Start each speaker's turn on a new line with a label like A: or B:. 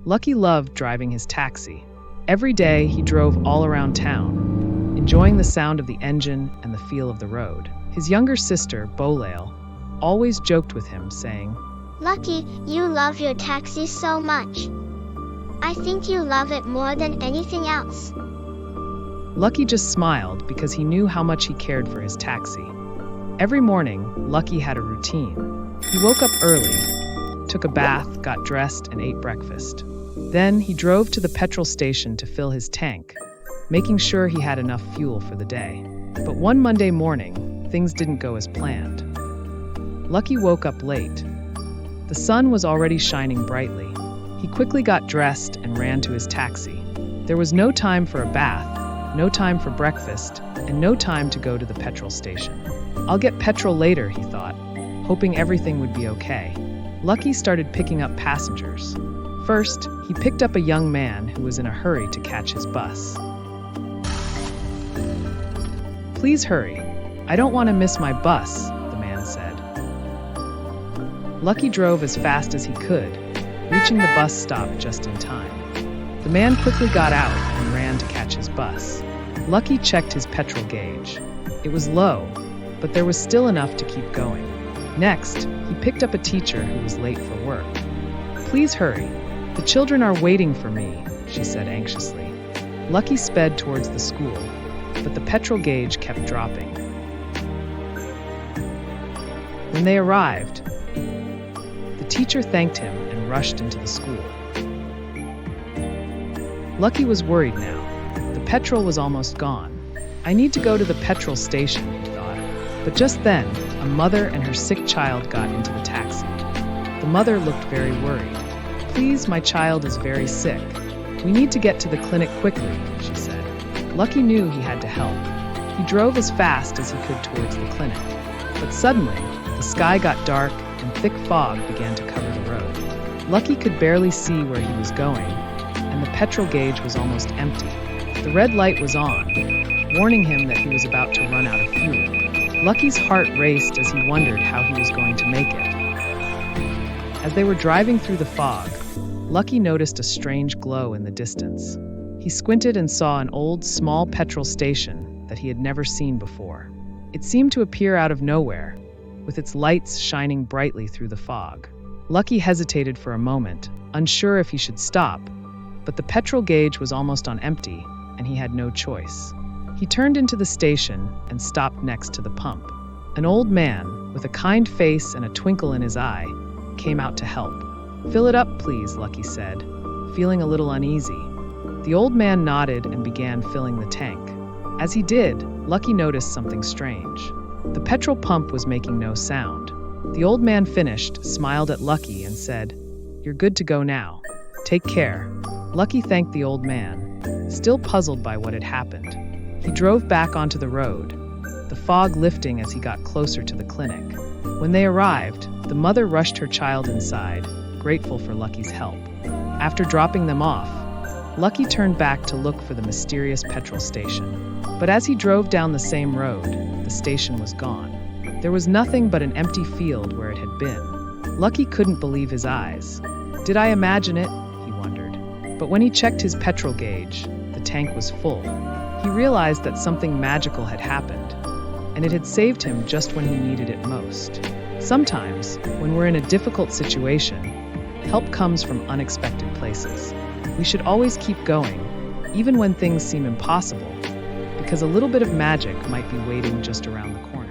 A: Lucky loved driving his taxi. Every day, he drove all around town, enjoying the sound of the engine and the feel of the road. His younger sister, Bolale, always joked with him, saying,
B: "Lucky, you love your taxi so much. I think you love it more than anything else."
A: Lucky just smiled because he knew how much he cared for his taxi. Every morning, Lucky had a routine. He woke up early, took a bath, got dressed, and ate breakfast. Then he drove to the petrol station to fill his tank, making sure he had enough fuel for the day. But one Monday morning, things didn't go as planned. Lucky woke up late. The sun was already shining brightly. He quickly got dressed and ran to his taxi. There was no time for a bath, no time for breakfast, and no time to go to the petrol station. "I'll get petrol later," he thought, hoping everything would be okay. Lucky started picking up passengers. First, he picked up a young man who was in a hurry to catch his bus. "Please hurry. I don't want to miss my bus," the man said. Lucky drove as fast as he could, reaching the bus stop just in time. The man quickly got out and ran to catch his bus. Lucky checked his petrol gauge. It was low, but there was still enough to keep going. Next, he picked up a teacher who was late for work. "Please hurry. The children are waiting for me," she said anxiously. Lucky sped towards the school, but the petrol gauge kept dropping. When they arrived, the teacher thanked him and rushed into the school. Lucky was worried now. The petrol was almost gone. "I need to go to the petrol station," he thought. But just then, a mother and her sick child got into the taxi. The mother looked very worried. "Please, my child is very sick. We need to get to the clinic quickly," she said. Lucky knew he had to help. He drove as fast as he could towards the clinic. But suddenly, the sky got dark and thick fog began to cover the road. Lucky could barely see where he was going, and the petrol gauge was almost empty. The red light was on, warning him that he was about to run out of fuel. Lucky's heart raced as he wondered how he was going to make it. As they were driving through the fog, Lucky noticed a strange glow in the distance. He squinted and saw an old, small petrol station that he had never seen before. It seemed to appear out of nowhere, with its lights shining brightly through the fog. Lucky hesitated for a moment, unsure if he should stop, but the petrol gauge was almost on empty, and he had no choice. He turned into the station and stopped next to the pump. An old man, with a kind face and a twinkle in his eye, came out to help. "Fill it up, please," Lucky said, feeling a little uneasy. The old man nodded and began filling the tank. As he did, Lucky noticed something strange. The petrol pump was making no sound. The old man finished, smiled at Lucky, and said, "You're good to go now. Take care." Lucky thanked the old man, still puzzled by what had happened. He drove back onto the road, the fog lifting as he got closer to the clinic. When they arrived, the mother rushed her child inside, grateful for Lucky's help. After dropping them off, Lucky turned back to look for the mysterious petrol station. But as he drove down the same road, the station was gone. There was nothing but an empty field where it had been. Lucky couldn't believe his eyes. "Did I imagine it?" he wondered. But when he checked his petrol gauge, the tank was full. He realized that something magical had happened, and it had saved him just when he needed it most. Sometimes, when we're in a difficult situation, help comes from unexpected places. We should always keep going, even when things seem impossible, because a little bit of magic might be waiting just around the corner.